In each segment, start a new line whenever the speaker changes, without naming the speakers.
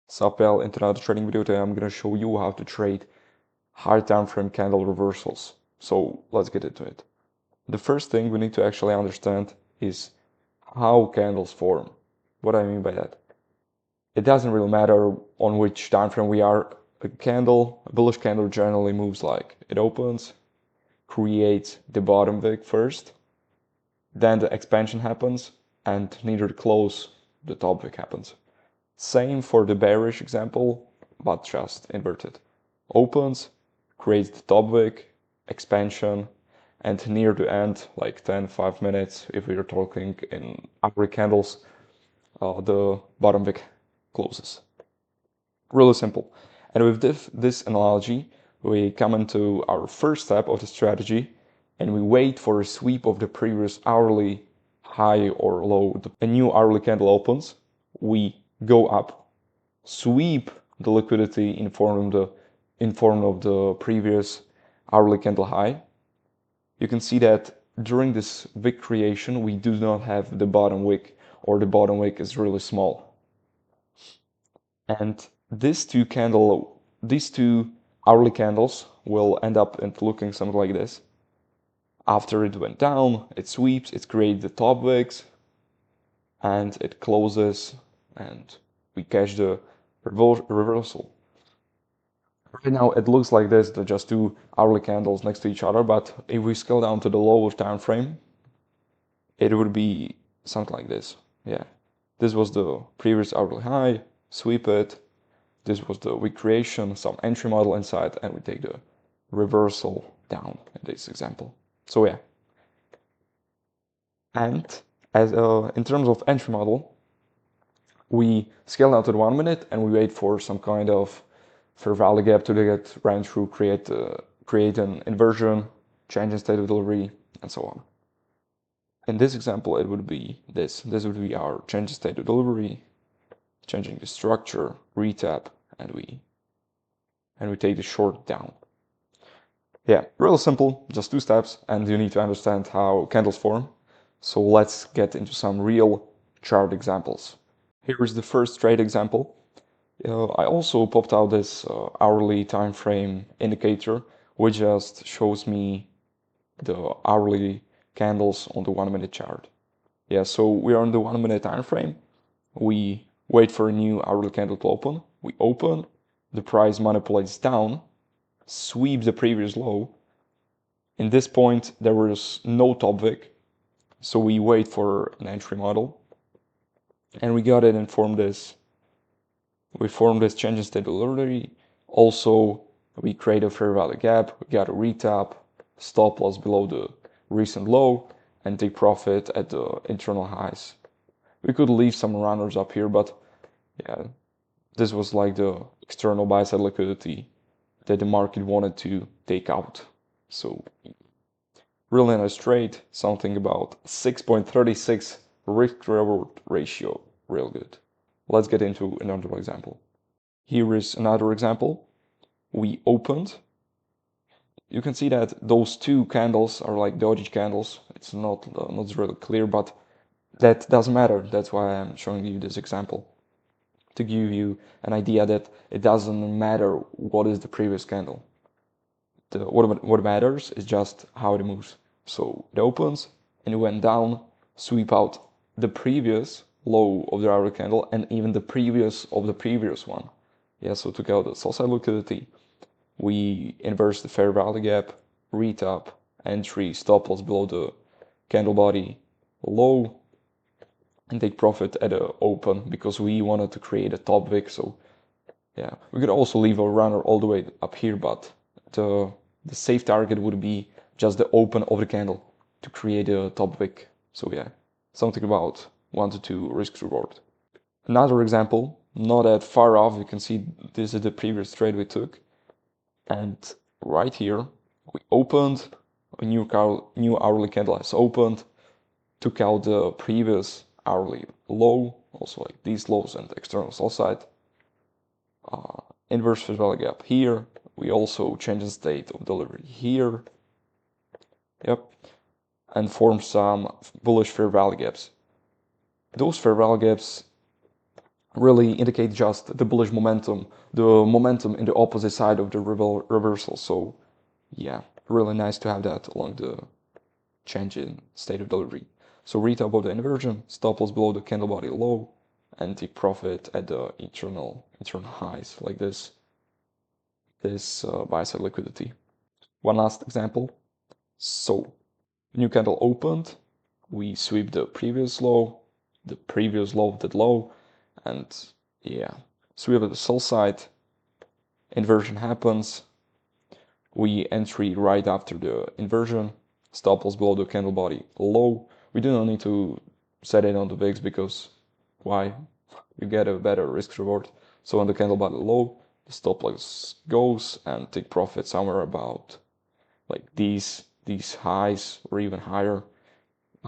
Sapel, into another trading video. Today I'm going to show you how to trade high time frame candle reversals. So let's get into it. The first thing we need to actually understand is how candles form. What I mean by that? It doesn't really matter on which time frame we are. A bullish candle generally moves like it opens, creates the bottom wick first, then the expansion happens, and near the close the top wick happens. Same for the bearish example, but just inverted. Opens, creates the top wick, expansion, and near the end, like 10-5 minutes, if we are talking in hourly candles, the bottom wick closes. Really simple. And with this analogy, we come into our first step of the strategy, and we wait for a sweep of the previous hourly high or low. A new hourly candle opens, we go up, sweep the liquidity in form of the previous hourly candle high. You can see that during this wick creation, we do not have the bottom wick, or the bottom wick is really small. And these two hourly candles will end up looking something like this. After it went down, it sweeps, it creates the top wicks, and it closes, and we catch the reversal. Right now it looks like this, the just two hourly candles next to each other, but if we scale down to the lower time frame, it would be something like this. Yeah, this was the previous hourly high, sweep it. This was the wick creation, some entry model inside, and we take the reversal down in this example. So yeah, and as in terms of entry model, we scale down to the 1 minute and we wait for some kind of fair value gap to get ran through, create an inversion, change in state of delivery, and so on. In this example, it would be this. This would be our change in state of delivery, changing the structure, retap, and we take the short down. Yeah, real simple, just two steps, and you need to understand how candles form. So let's get into some real chart examples. Here is the first trade example. I also popped out this hourly time frame indicator, which just shows me the hourly candles on the 1 minute chart. Yeah, so we are on the 1 minute time frame. We wait for a new hourly candle to open. We open, the price manipulates down, sweeps the previous low. In this point, there was no top wick, so we wait for an entry model, and we got it and formed this. We formed this change in state delivery. Also, we create a fair value gap. We got a retap, stop loss below the recent low, and take profit at the internal highs. We could leave some runners up here, but yeah, this was like the external buy side liquidity that the market wanted to take out. So really nice trade, something about 6.36 risk reward ratio, real good. Let's get into another example. Here is another example. We opened. You can see that those two candles are like doji candles. It's not really clear, but that doesn't matter. That's why I'm showing you this example, to give you an idea that it doesn't matter what is the previous candle. What matters is just how it moves. So it opens and it went down, sweep out the previous low of the hourly candle and even the previous of the previous one. Yeah, so to get the sell side liquidity, we inverse the fair value gap, retap, entry, stop loss below the candle body low, and take profit at a open because we wanted to create a top wick. So yeah, we could also leave a runner all the way up here, but the safe target would be just the open of the candle to create a top wick. So yeah, something about 1 to 2 risk reward. Another example, not that far off, you can see this is the previous trade we took. And right here, we opened, a new hourly candle has opened, took out the previous hourly low, also like these lows and external sell side. Inverse fair value gap here. We also change the state of delivery here. Yep. And form some bullish fair value gaps. Those fair value gaps really indicate just the bullish momentum, the momentum in the opposite side of the reversal. So yeah, really nice to have that along the change in state of delivery. So read above the inversion, stop loss below the candle body low, and take profit at the internal highs like this buy side liquidity. One last example. So new candle opened, we sweep the previous low of that low, and yeah, sweep at the sell side, inversion happens, we entry right after the inversion, stop loss below the candle body low. We do not need to set it on the VIX because why? You get a better risk reward. So on the candle body low, the stop loss goes and take profit somewhere about like these highs or even higher.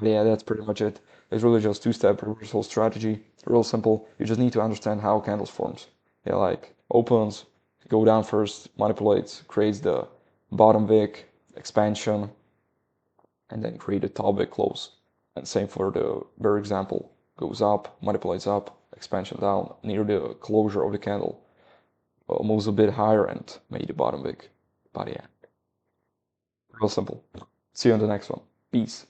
Yeah, that's pretty much it. It's really just two-step reversal strategy. Real simple. You just need to understand how candles forms. Yeah, like opens, go down first, manipulates, creates the bottom wick, expansion, and then create a top wick close. And same for the bear example. Goes up, manipulates up, expansion down, near the closure of the candle. Moves a bit higher and made the bottom wick. But yeah, real simple. See you on the next one. Peace.